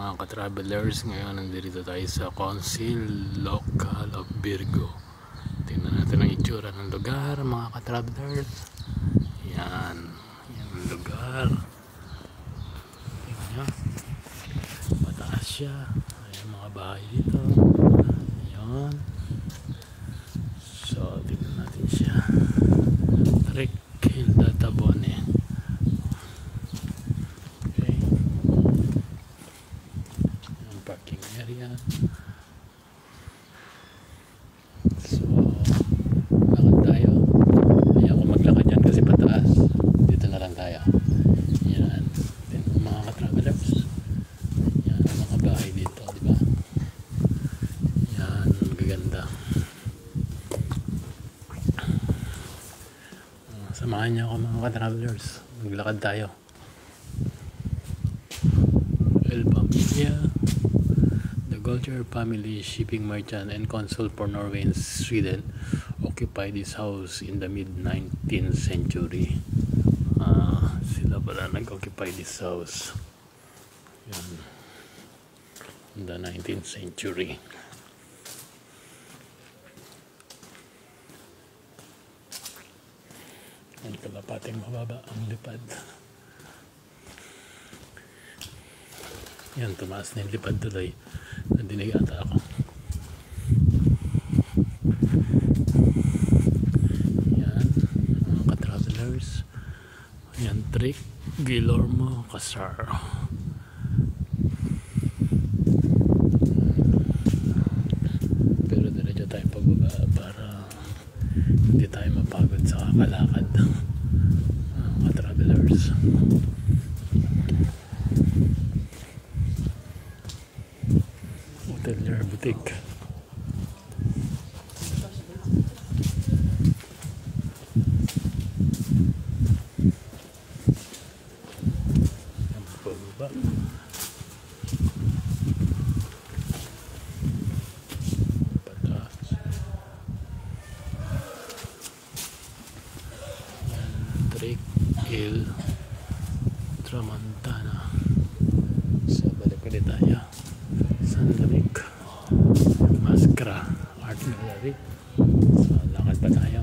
mga ka-travelers, ngayon nandito tayo sa Council Local of Virgo. Tingnan natin ang itsura ng lugar, mga ka-travelers. Yan ang lugar. Tingnan nyo, mataas siya. Ayan mga bahay dito. Ayan. So tingnan natin siya. Rick Hilda Tabone. Parking area. So lakad tayo. Ayaw ko maglakad yan kasi pataas. Dito na lang tayo. Yan. Tingnan mga ka-travelers. Yan ang mga bahay dito, diba? Yan, magaganda. Samahan niyo ako mga ka-travelers. Maglakad tayo. El Pamilya. Gulcher family, shipping merchant and consul for Norway and Sweden, occupied this house in the mid-19th century. Sila pala nag-occupy this house. Yan. In the 19th century. Ang kalapating mababa ang lipad. Yan, tumaas na yung lipad tuloy. Nandinig ata ako. Yan, mga ka-travelers. Yan, Trick Guillermo Casar. Pero diretso tayo pababa para hindi tayo mapagod sa kakalakad. Mga ka-travelers. Hotelier Boutique. Ang pababa. Pataas. Drake Il Tramontana. So balik ulit tayo. San Lamig Mascara Art Gallery. So lakad pa tayo.